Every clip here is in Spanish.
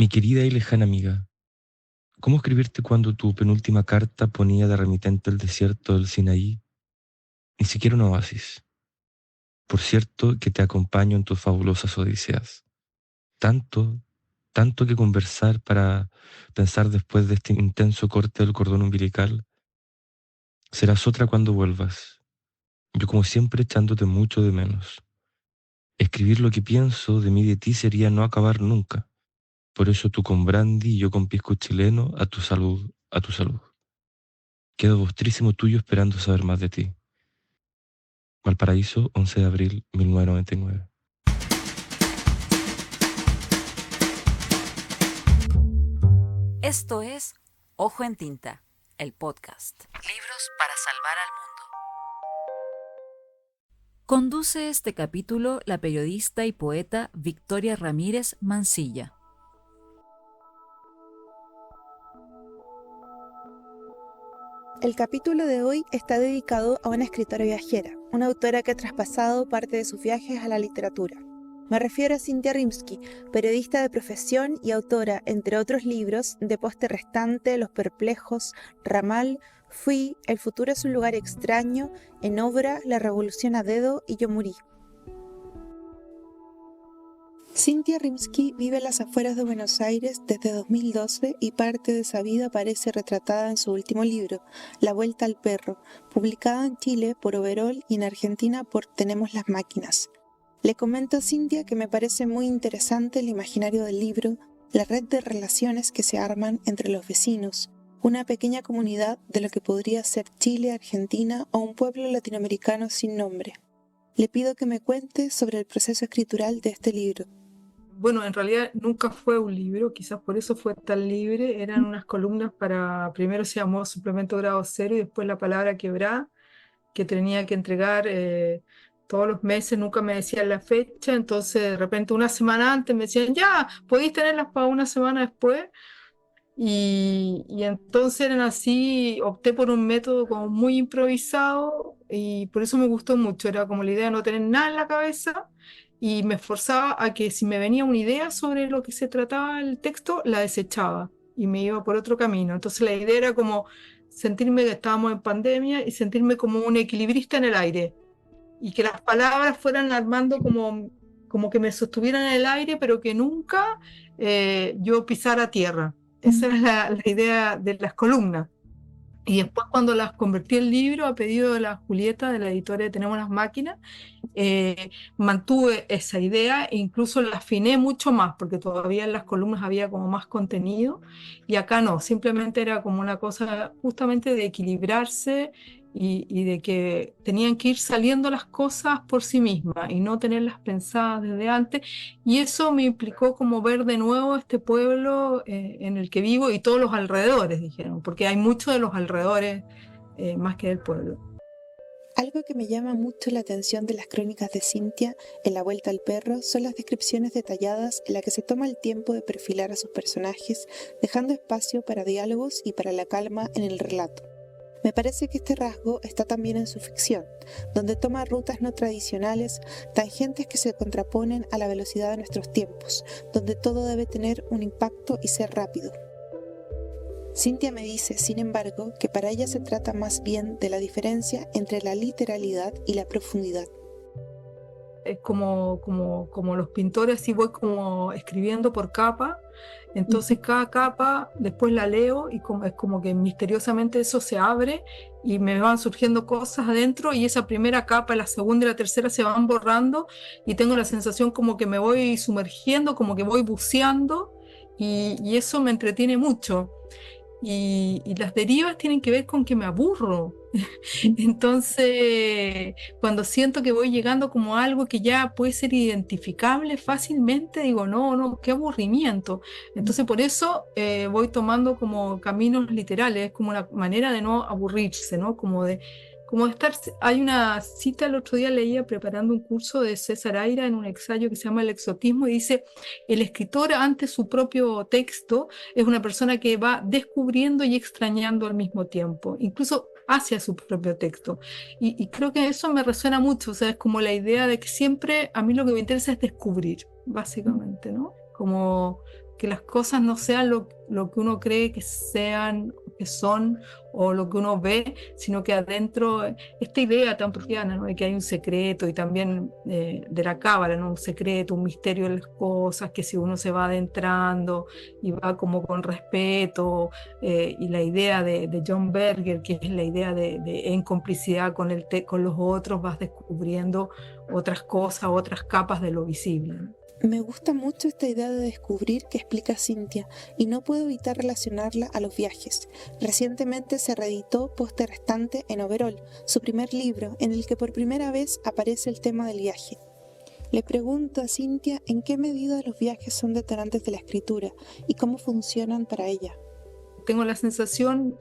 Mi querida y lejana amiga, ¿cómo escribirte cuando tu penúltima carta ponía de remitente el desierto del Sinaí? Ni siquiera un oasis. Por cierto que te acompaño en tus fabulosas odiseas. Tanto, tanto que conversar para pensar después de este intenso corte del cordón umbilical. Serás otra cuando vuelvas. Yo como siempre echándote mucho de menos. Escribir lo que pienso de mí y de ti sería no acabar nunca. Por eso tú con brandy y yo con pisco chileno, a tu salud, a tu salud. Quedo bostrísimo tuyo esperando saber más de ti. Valparaíso, 11 de abril 1999. Esto es Ojo en Tinta, el podcast. Libros para salvar al mundo. Conduce este capítulo la periodista y poeta Victoria Ramírez Mansilla. El capítulo de hoy está dedicado a una escritora viajera, una autora que ha traspasado parte de sus viajes a la literatura. Me refiero a Cynthia Rimsky, periodista de profesión y autora, entre otros libros, de Poste Restante, Los Perplejos, Ramal, Fui, El futuro es un lugar extraño, En obra, La revolución a dedo y Yo morí. Cynthia Rimsky vive en las afueras de Buenos Aires desde 2012 y parte de esa vida aparece retratada en su último libro, La vuelta al perro, publicado en Chile por Overol y en Argentina por Tenemos las máquinas. Le comento a Cynthia que me parece muy interesante el imaginario del libro, la red de relaciones que se arman entre los vecinos, una pequeña comunidad de lo que podría ser Chile, Argentina o un pueblo latinoamericano sin nombre. Le pido que me cuente sobre el proceso escritural de este libro. Bueno, en realidad nunca fue un libro, quizás por eso fue tan libre. Eran unas columnas para, primero se llamó Suplemento Grado Cero y después La Palabra Quebrada, que tenía que entregar todos los meses, nunca me decían la fecha, entonces de repente una semana antes me decían, ya, podéis tenerlas para una semana después. Y entonces eran así, opté por un método como muy improvisado y por eso me gustó mucho, era como la idea de no tener nada en la cabeza y me esforzaba a que si me venía una idea sobre lo que se trataba el texto, la desechaba y me iba por otro camino. Entonces la idea era como sentirme que estábamos en pandemia y sentirme como un equilibrista en el aire y que las palabras fueran armando como que me sostuvieran en el aire, pero que nunca yo pisara tierra. Esa era la idea de las columnas. Y después cuando las convertí en libro a pedido de la Julieta, de la editora de Tenemos las Máquinas, mantuve esa idea e incluso la afiné mucho más, porque todavía en las columnas había como más contenido, y acá no, simplemente era como una cosa justamente de equilibrarse y de que tenían que ir saliendo las cosas por sí mismas y no tenerlas pensadas desde antes, y eso me implicó como ver de nuevo este pueblo en el que vivo y todos los alrededores, dijeron, porque hay mucho de los alrededores más que del pueblo. Algo que me llama mucho la atención de las crónicas de Cynthia en La vuelta al perro son las descripciones detalladas en las que se toma el tiempo de perfilar a sus personajes, dejando espacio para diálogos y para la calma en el relato. Me parece que este rasgo está también en su ficción, donde toma rutas no tradicionales, tangentes que se contraponen a la velocidad de nuestros tiempos, donde todo debe tener un impacto y ser rápido. Cynthia me dice, sin embargo, que para ella se trata más bien de la diferencia entre la literalidad y la profundidad. Es como los pintores, así voy como escribiendo por capa, entonces cada capa después la leo y es como que misteriosamente eso se abre y me van surgiendo cosas adentro y esa primera capa, la segunda y la tercera se van borrando y tengo la sensación como que me voy sumergiendo, como que voy buceando y eso me entretiene mucho. Y las derivas tienen que ver con que me aburro. Entonces, cuando siento que voy llegando como a algo que ya puede ser identificable fácilmente, digo, no, qué aburrimiento. Entonces, por eso voy tomando como caminos literales, como una manera de no aburrirse, ¿no? Como de estar. Hay una cita el otro día leía preparando un curso de César Aira en un ensayo que se llama El exotismo y dice, el escritor ante su propio texto es una persona que va descubriendo y extrañando al mismo tiempo, incluso hacia su propio texto. Y creo que eso me resuena mucho, o sea, es como la idea de que siempre a mí lo que me interesa es descubrir, básicamente, ¿no? Como que las cosas no sean lo que uno cree que sean, que son, o lo que uno ve, sino que adentro, esta idea tan profiana, ¿no? De que hay un secreto, y también de la cábala, ¿no? Un secreto, un misterio en las cosas, que si uno se va adentrando y va como con respeto, y la idea de John Berger, que es la idea de en complicidad con los otros, vas descubriendo otras cosas, otras capas de lo visible, ¿no? Me gusta mucho esta idea de descubrir que explica Cynthia, y no puedo evitar relacionarla a los viajes. Recientemente se reeditó Poste Restante en Overol, su primer libro, en el que por primera vez aparece el tema del viaje. Le pregunto a Cynthia en qué medida los viajes son detonantes de la escritura y cómo funcionan para ella. Tengo la sensación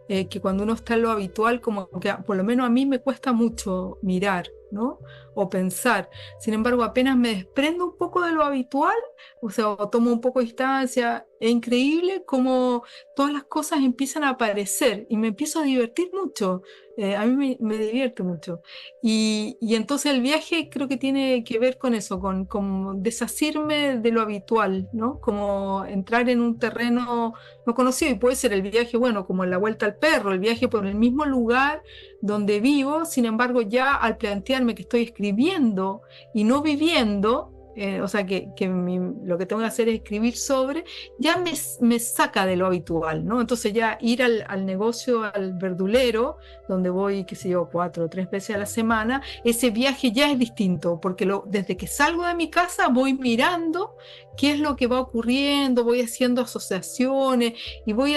que cuando uno está en lo habitual, como que por lo menos a mí me cuesta mucho mirar, ¿no? O pensar. Sin embargo, apenas me desprendo un poco de lo habitual, o sea, o tomo un poco de distancia, es increíble cómo todas las cosas empiezan a aparecer y me empiezo a divertir mucho. A mí me divierte mucho. Y entonces el viaje creo que tiene que ver con eso, con desasirme de lo habitual, ¿no? Como entrar en un terreno no conocido, y puede ser el viaje, bueno, como en la vuelta al perro, el viaje por el mismo lugar donde vivo. Sin embargo, ya al plantearme que estoy escribiendo y no viviendo, o sea, que lo que tengo que hacer es escribir sobre, ya me saca de lo habitual, ¿no? Entonces ya ir al negocio, al verdulero, donde voy, qué sé yo, 4 o 3 veces a la semana, ese viaje ya es distinto, porque desde que salgo de mi casa voy mirando qué es lo que va ocurriendo, voy haciendo asociaciones y voy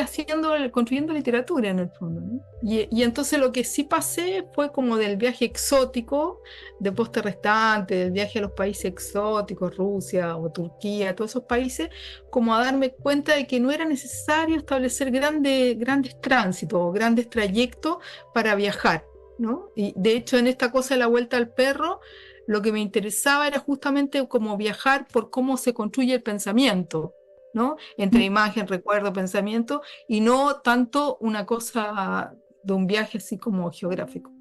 construyendo literatura en el fondo, ¿no? Y entonces lo que sí pasé fue como del viaje exótico, de Poste Restante, del viaje a los países exóticos, Rusia o Turquía, todos esos países, como a darme cuenta de que no era necesario establecer grandes tránsitos o grandes trayectos para viajar, ¿no? Y de hecho en esta cosa de la vuelta al perro, lo que me interesaba era justamente como viajar por cómo se construye el pensamiento, ¿no? Entre imagen, recuerdo, pensamiento, y no tanto una cosa de un viaje así como geográfico.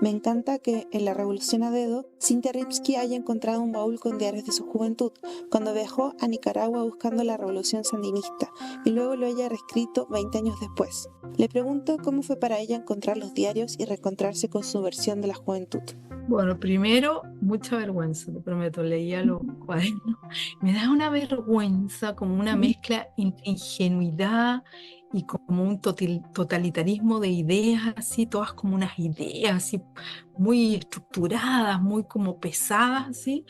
Me encanta que en La Revolución a Dedo, Cynthia Ripsky haya encontrado un baúl con diarios de su juventud, cuando viajó a Nicaragua buscando la revolución sandinista, y luego lo haya reescrito 20 años después. Le pregunto cómo fue para ella encontrar los diarios y reencontrarse con su versión de la juventud. Bueno, primero, mucha vergüenza, te prometo, leía los cuadernos. Me da una vergüenza, como una mezcla entre ingenuidad y como un totalitarismo de ideas, así, todas como unas ideas así muy estructuradas, muy como pesadas, así,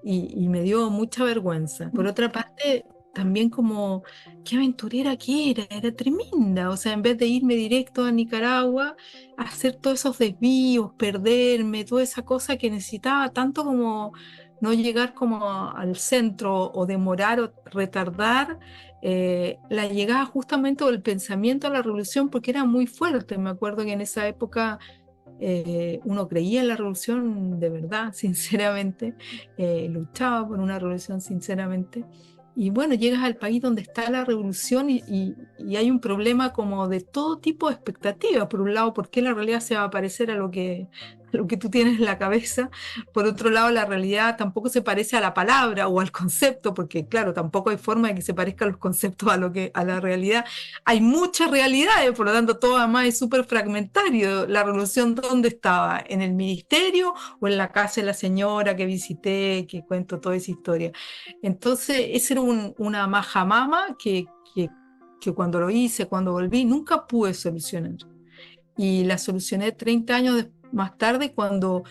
y me dio mucha vergüenza. Por otra parte, también como, qué aventurera que era tremenda. O sea, en vez de irme directo a Nicaragua, hacer todos esos desvíos, perderme, toda esa cosa que necesitaba tanto, como no llegar como al centro, o demorar o retardar la llegada justamente del pensamiento a la revolución, porque era muy fuerte. Me acuerdo que en esa época uno creía en la revolución de verdad, sinceramente, luchaba por una revolución sinceramente. Y bueno, llegas al país donde está la revolución y hay un problema como de todo tipo de expectativas. Por un lado, ¿por qué la realidad se va a parecer a lo que tú tienes en la cabeza? Por otro lado, la realidad tampoco se parece a la palabra o al concepto, porque claro, tampoco hay forma de que se parezcan los conceptos a la realidad. Hay muchas realidades, por lo tanto, todo además es súper fragmentario. La revolución, ¿dónde estaba? ¿En el ministerio o en la casa de la señora que visité, que cuento toda esa historia? Entonces, ese era una majamama que cuando lo hice, cuando volví, nunca pude solucionar. Y la solucioné 30 años más tarde, cuando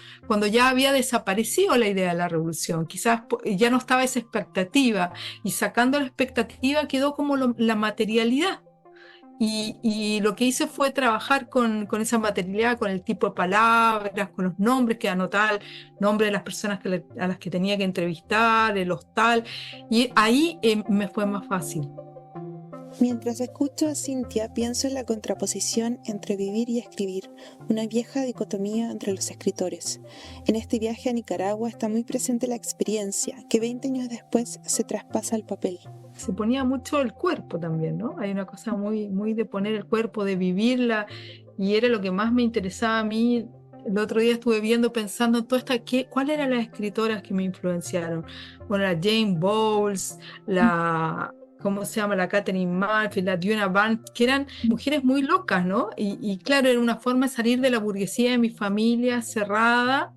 ya había desaparecido la idea de la revolución. Quizás ya no estaba esa expectativa, y sacando la expectativa quedó como la materialidad. Y lo que hice fue trabajar con esa materialidad, con el tipo de palabras, con los nombres, que anotaba el nombre de las personas a las que tenía que entrevistar, el hostal, y ahí me fue más fácil. Mientras escucho a Cynthia, pienso en la contraposición entre vivir y escribir, una vieja dicotomía entre los escritores. En este viaje a Nicaragua está muy presente la experiencia, que 20 años después se traspasa al papel. Se ponía mucho el cuerpo también, ¿no? Hay una cosa muy, muy de poner el cuerpo, de vivirla, y era lo que más me interesaba a mí, el otro día estuve viendo, pensando en toda ¿cuáles eran las escritoras que me influenciaron? Bueno, la Jane Bowles, ¿cómo se llama? La Catherine Murphy, la Diana Barnes, que eran mujeres muy locas, ¿no? Y claro, era una forma de salir de la burguesía de mi familia cerrada,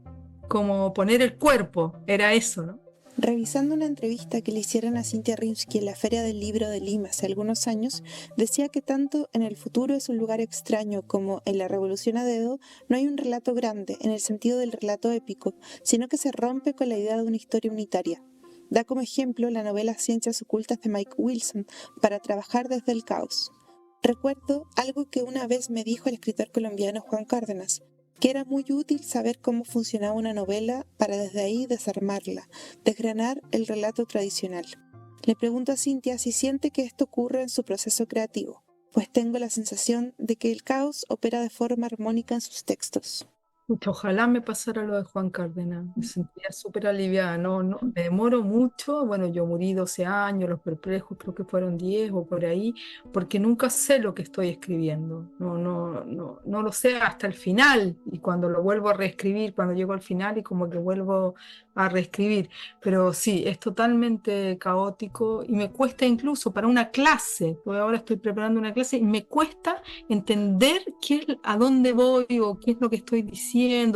como poner el cuerpo, era eso, ¿no? Revisando una entrevista que le hicieron a Cynthia Rimsky en la Feria del Libro de Lima hace algunos años, decía que tanto en El futuro es un lugar extraño como en La revolución a dedo no hay un relato grande en el sentido del relato épico, sino que se rompe con la idea de una historia unitaria. Da como ejemplo la novela Ciencias ocultas de Mike Wilson para trabajar desde el caos. Recuerdo algo que una vez me dijo el escritor colombiano Juan Cárdenas, que era muy útil saber cómo funcionaba una novela para desde ahí desarmarla, desgranar el relato tradicional. Le pregunto a Cynthia si siente que esto ocurre en su proceso creativo, pues tengo la sensación de que el caos opera de forma armónica en sus textos. Pucha, ojalá me pasara lo de Juan Cárdenas, me sentía súper aliviada, no, me demoro mucho, bueno, yo morí 12 años, Los Perplejos creo que fueron 10 o por ahí, porque nunca sé lo que estoy escribiendo, no lo sé hasta el final, y cuando lo vuelvo a reescribir, cuando llego al final y como que vuelvo a reescribir, pero sí, es totalmente caótico y me cuesta incluso para una clase, porque ahora estoy preparando una clase y me cuesta entender a dónde voy o qué es lo que estoy diciendo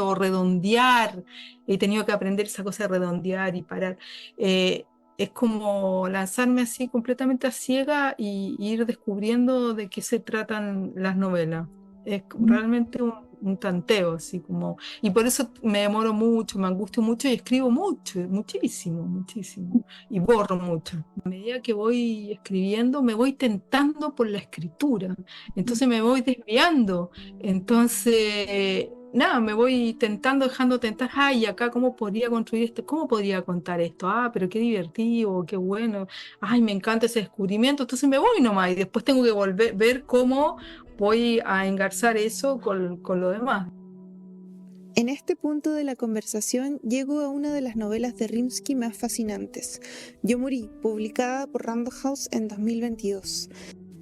o redondear. He tenido que aprender esa cosa de redondear y parar. Es como lanzarme así completamente a ciega y ir descubriendo de qué se tratan las novelas. Es realmente un tanteo, así como... Y por eso me demoro mucho, me angustio mucho y escribo mucho, muchísimo. Y borro mucho. A medida que voy escribiendo, me voy tentando por la escritura. Entonces me voy desviando. Entonces, nada, me voy tentando, dejando tentar. Ay, acá, ¿cómo podría construir esto? ¿Cómo podría contar esto? Ah, pero qué divertido, qué bueno. Ay, me encanta ese descubrimiento. Entonces me voy nomás y después tengo que volver, ver cómo voy a engarzar eso con lo demás. En este punto de la conversación llego a una de las novelas de Rimsky más fascinantes, Yomuri, publicada por Random House en 2022.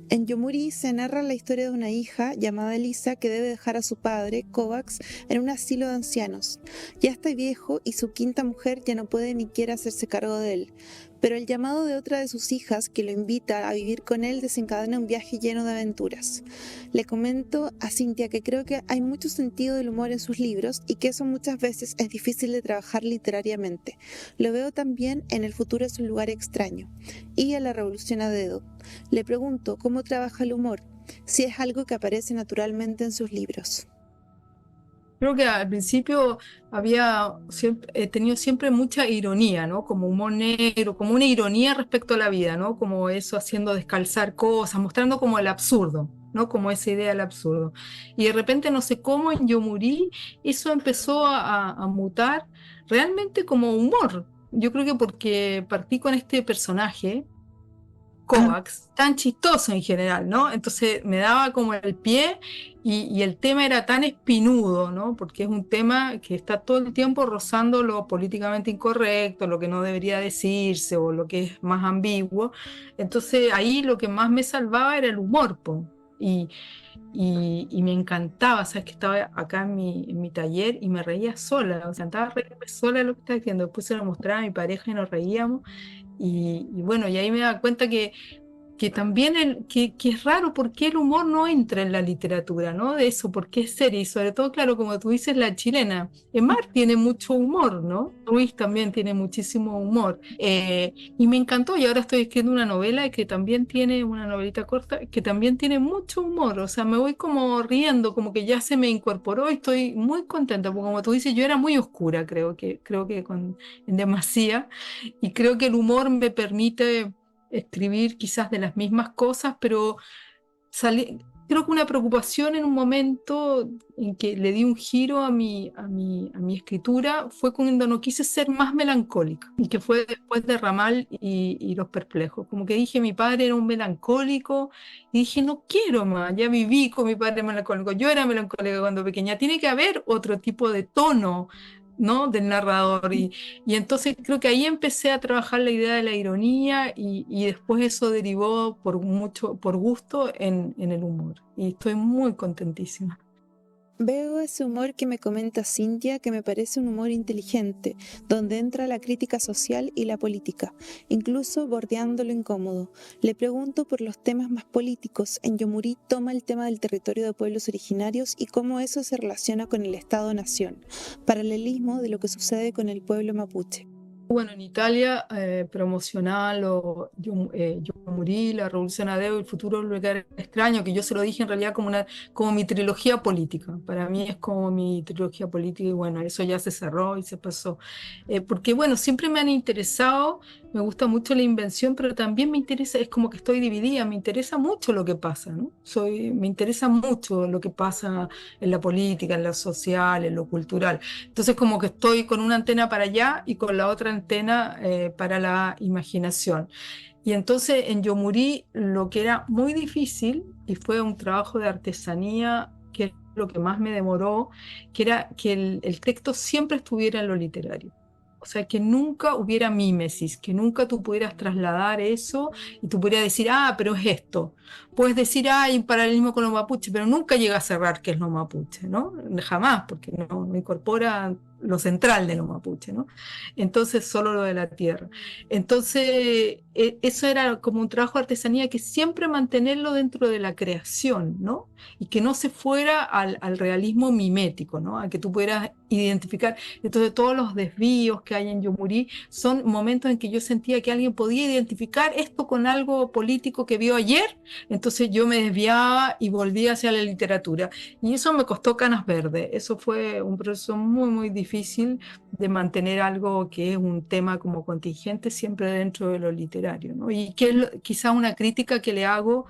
En Yomuri se narra la historia de una hija llamada Elisa que debe dejar a su padre, Kovacs, en un asilo de ancianos. Ya está viejo y su quinta mujer ya no puede ni quiere hacerse cargo de él. Pero el llamado de otra de sus hijas, que lo invita a vivir con él, desencadena un viaje lleno de aventuras. Le comento a Cynthia que creo que hay mucho sentido del humor en sus libros y que eso muchas veces es difícil de trabajar literariamente. Lo veo también en El futuro es un lugar extraño y en La revolución a dedo. Le pregunto cómo trabaja el humor, si es algo que aparece naturalmente en sus libros. Creo que al principio he tenido siempre mucha ironía, ¿no? Como humor negro, como una ironía respecto a la vida, ¿no? Como eso haciendo descalzar cosas, mostrando como el absurdo, ¿no? Como esa idea del absurdo. Y de repente, no sé cómo, en Yo Morí, eso empezó a mutar realmente como humor. Yo creo que porque partí con este personaje, Kovacs, tan chistoso en general, ¿no? Entonces me daba como el pie y el tema era tan espinudo, ¿no? Porque es un tema que está todo el tiempo rozando lo políticamente incorrecto, lo que no debería decirse o lo que es más ambiguo. Entonces ahí lo que más me salvaba era el humor, po. Y me encantaba, sabes que estaba acá en mi taller y me reía sola, o sea, estaba reírme sola de lo que estaba diciendo. Después se lo mostraba a mi pareja y nos reíamos. Y bueno, y ahí me da cuenta que también que es raro por qué el humor no entra en la literatura, ¿no? De eso, porque es serio, y sobre todo, claro, como tú dices, la chilena. Emar tiene mucho humor, ¿no? Ruiz también tiene muchísimo humor. Y me encantó, y ahora estoy escribiendo una novela que también tiene, una novelita corta, que también tiene mucho humor, o sea, me voy como riendo, como que ya se me incorporó y estoy muy contenta, porque como tú dices, yo era muy oscura, creo que en demasía, y creo que el humor me permite escribir quizás de las mismas cosas, pero creo que una preocupación en un momento en que le di un giro a mi escritura fue cuando no quise ser más melancólica, y que fue después de Ramal y Los Perplejos. Como que dije, mi padre era un melancólico, y dije, no quiero más, ya viví con mi padre melancólico, yo era melancólica cuando pequeña, tiene que haber otro tipo de tono, ¿no? Del narrador. Y entonces creo que ahí empecé a trabajar la idea de la ironía y después eso derivó por gusto en el humor. Y estoy muy contentísima. Veo ese humor que me comenta Cintia, que me parece un humor inteligente, donde entra la crítica social y la política, incluso bordeando lo incómodo. Le pregunto por los temas más políticos. En Yomurí toma el tema del territorio de pueblos originarios y cómo eso se relaciona con el Estado-Nación, paralelismo de lo que sucede con el pueblo mapuche. Bueno, en Italia promocional o Yo morí, la Revolución Adeo, el futuro lugar extraño, que yo se lo dije en realidad como mi trilogía política. Para mí es como mi trilogía política y bueno, eso ya se cerró y se pasó. Porque bueno, siempre me han interesado, me gusta mucho la invención, pero también me interesa, es como que estoy dividida, me interesa mucho lo que pasa, ¿no? Me interesa mucho lo que pasa en la política, en lo social, en lo cultural. Entonces como que estoy con una antena para allá y con la otra antena para la imaginación. Y entonces en Yomurí lo que era muy difícil, y fue un trabajo de artesanía que es lo que más me demoró, que era que el texto siempre estuviera en lo literario. O sea, que nunca hubiera mímesis, que nunca tú pudieras trasladar eso y tú pudieras decir, ah, pero es esto. Puedes decir, ah, hay un paralelismo con los mapuches, pero nunca llega a cerrar qué es lo mapuche, ¿no? Jamás, porque no incorpora lo central de los mapuches, ¿no? Entonces, solo lo de la tierra. Entonces, eso era como un trabajo de artesanía que siempre mantenerlo dentro de la creación, ¿no? Y que no se fuera al realismo mimético, ¿no? A que tú pudieras identificar. Entonces, todos los desvíos que hay en Yomurí son momentos en que yo sentía que alguien podía identificar esto con algo político que vio ayer, entonces yo me desviaba y volvía hacia la literatura. Y eso me costó canas verdes. Eso fue un proceso muy, muy difícil de mantener algo que es un tema como contingente siempre dentro de lo literario, ¿no? Y que es quizá una crítica que le hago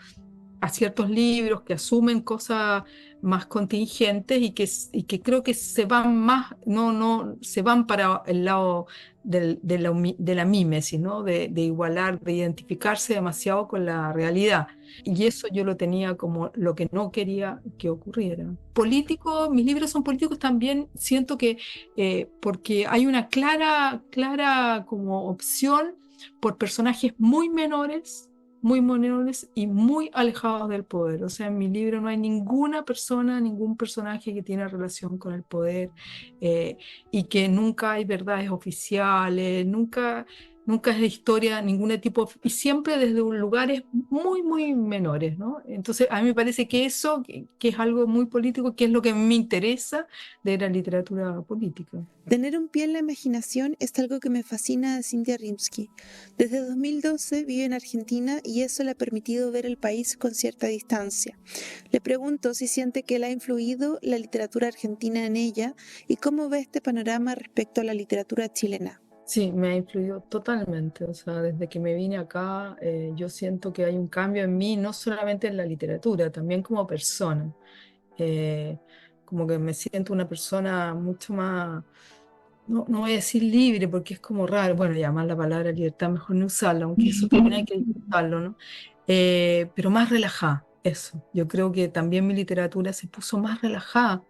a ciertos libros que asumen cosas más contingentes y que creo que se van más, no, se van para el lado de la mímesis, ¿no? De igualar, de identificarse demasiado con la realidad. Y eso yo lo tenía como lo que no quería que ocurriera. Político, mis libros son políticos también, siento que porque hay una clara como opción por personajes muy menores y muy alejados del poder. O sea, en mi libro no hay ninguna persona, ningún personaje que tiene relación con el poder y que nunca hay verdades oficiales, nunca es de historia, ningún tipo, y siempre desde lugares muy menores, ¿no? Entonces, a mí me parece que eso, que es algo muy político, que es lo que me interesa de la literatura política. Tener un pie en la imaginación es algo que me fascina de Cynthia Rimsky. Desde 2012 vive en Argentina y eso le ha permitido ver el país con cierta distancia. Le pregunto si siente que le ha influido la literatura argentina en ella y cómo ve este panorama respecto a la literatura chilena. Sí, me ha influido totalmente. O sea, desde que me vine acá, yo siento que hay un cambio en mí, no solamente en la literatura, también como persona. Como que me siento una persona mucho más, no voy a decir libre porque es como raro, bueno, llamar la palabra libertad mejor no usarla, aunque eso también hay que disfrutarlo, ¿no? Pero más relajada, eso. Yo creo que también mi literatura se puso más relajada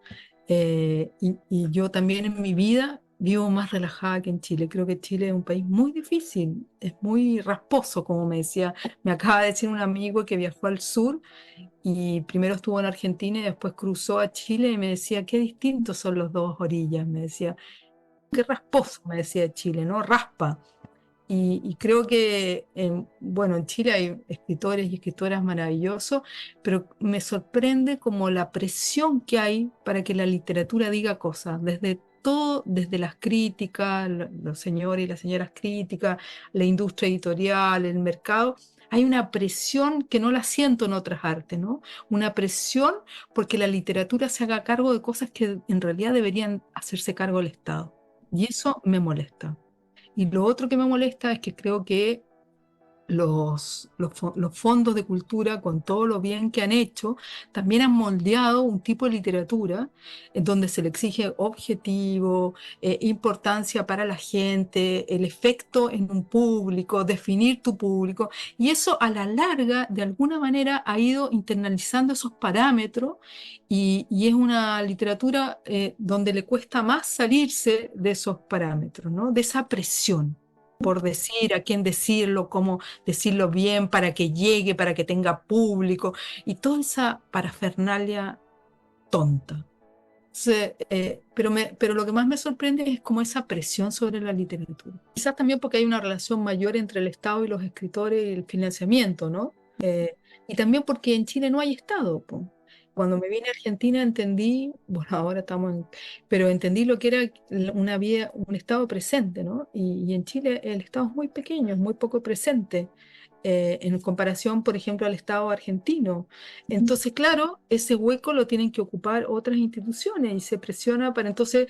y yo también en mi vida vivo más relajada que en Chile. Creo que Chile es un país muy difícil, es muy rasposo, como me acaba de decir un amigo que viajó al sur y primero estuvo en Argentina y después cruzó a Chile y me decía, qué distintos son los dos orillas, me decía, qué rasposo, me decía Chile, ¿no? Raspa. Y creo que, bueno, en Chile hay escritores y escritoras maravillosos, pero me sorprende como la presión que hay para que la literatura diga cosas, desde todo, desde las críticas, los señores y las señoras críticas, la industria editorial, el mercado. Hay una presión que no la siento en otras artes, ¿no? Una presión porque la literatura se haga cargo de cosas que en realidad deberían hacerse cargo el Estado. Y eso me molesta. Y lo otro que me molesta es que creo que los fondos de cultura, con todo lo bien que han hecho, también han moldeado un tipo de literatura en donde se le exige objetivo, importancia para la gente, el efecto en un público, definir tu público, y eso a la larga, de alguna manera, ha ido internalizando esos parámetros y es una literatura donde le cuesta más salirse de esos parámetros, ¿no? De esa presión por decir, a quién decirlo, cómo decirlo bien para que llegue, para que tenga público y toda esa parafernalia tonta. Pero lo que más me sorprende es como esa presión sobre la literatura. Quizás también porque hay una relación mayor entre el Estado y los escritores y el financiamiento, ¿no? Y también porque en Chile no hay Estado, po. Cuando me vine a Argentina entendí, bueno, ahora estamos pero entendí lo que era un Estado presente, ¿no? Y en Chile el Estado es muy pequeño, es muy poco presente. En comparación, por ejemplo, al Estado argentino. Entonces, claro, ese hueco lo tienen que ocupar otras instituciones y se presiona para entonces,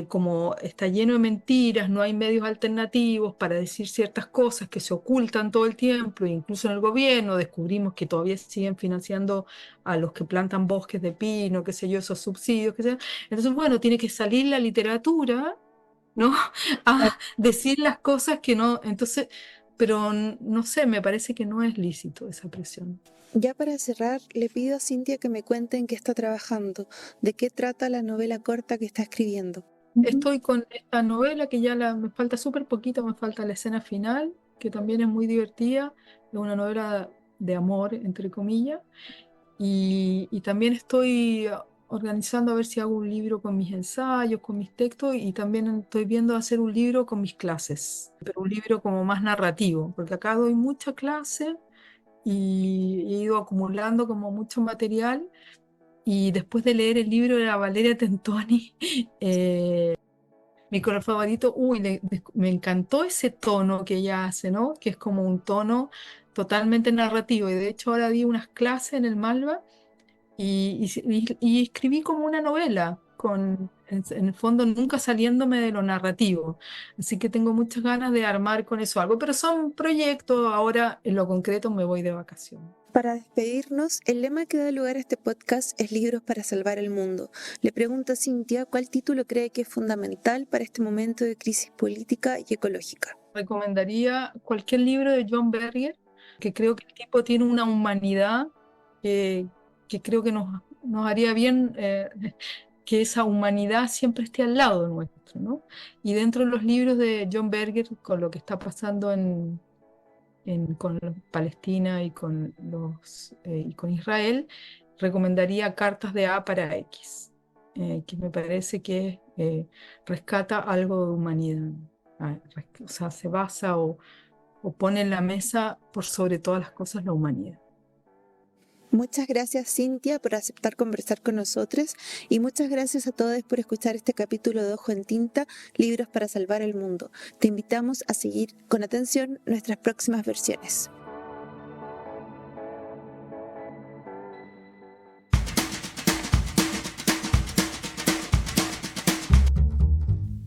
como está lleno de mentiras, no hay medios alternativos para decir ciertas cosas que se ocultan todo el tiempo, e incluso en el gobierno descubrimos que todavía siguen financiando a los que plantan bosques de pino, qué sé yo, esos subsidios, qué sé yo. Entonces, bueno, tiene que salir la literatura, ¿no? A decir las cosas que no, entonces, pero no sé, me parece que no es lícito esa presión. Ya para cerrar, le pido a Cintia que me cuente en qué está trabajando, de qué trata la novela corta que está escribiendo. Estoy con esta novela que me falta súper poquito, me falta la escena final, que también es muy divertida, es una novela de amor, entre comillas, y también estoy organizando a ver si hago un libro con mis ensayos, con mis textos, y también estoy viendo hacer un libro con mis clases, pero un libro como más narrativo, porque acá doy mucha clase y he ido acumulando como mucho material. Y después de leer el libro de la Valeria Tentoni, mi color favorito, me encantó ese tono que ella hace, ¿no? Que es como un tono totalmente narrativo. Y de hecho ahora di unas clases en el Malva y escribí como una novela, en el fondo nunca saliéndome de lo narrativo. Así que tengo muchas ganas de armar con eso algo, pero son proyectos, ahora en lo concreto me voy de vacaciones. Para despedirnos, el lema que da lugar a este podcast es Libros para salvar el mundo. Le pregunto a Cintia cuál título cree que es fundamental para este momento de crisis política y ecológica. Recomendaría cualquier libro de John Berger, que creo que el tipo tiene una humanidad que creo que nos haría bien que esa humanidad siempre esté al lado nuestro, ¿no? Y dentro de los libros de John Berger, con lo que está pasando con Palestina y con Israel, recomendaría Cartas de A para X, que me parece que rescata algo de humanidad. O sea, se basa o pone en la mesa por sobre todas las cosas la humanidad. Muchas gracias, Cintia, por aceptar conversar con nosotros y muchas gracias a todos por escuchar este capítulo de Ojo en Tinta, Libros para salvar el mundo. Te invitamos a seguir con atención nuestras próximas versiones.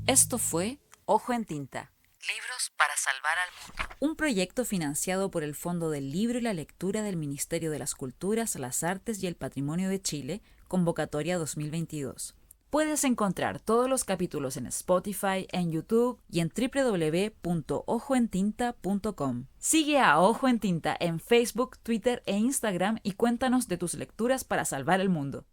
Esto fue Ojo en Tinta. Libros para salvar al mundo. Un proyecto financiado por el Fondo del Libro y la Lectura del Ministerio de las Culturas, las Artes y el Patrimonio de Chile, convocatoria 2022. Puedes encontrar todos los capítulos en Spotify, en YouTube y en www.ojoentinta.com. Sigue a Ojo en Tinta en Facebook, Twitter e Instagram y cuéntanos de tus lecturas para salvar el mundo.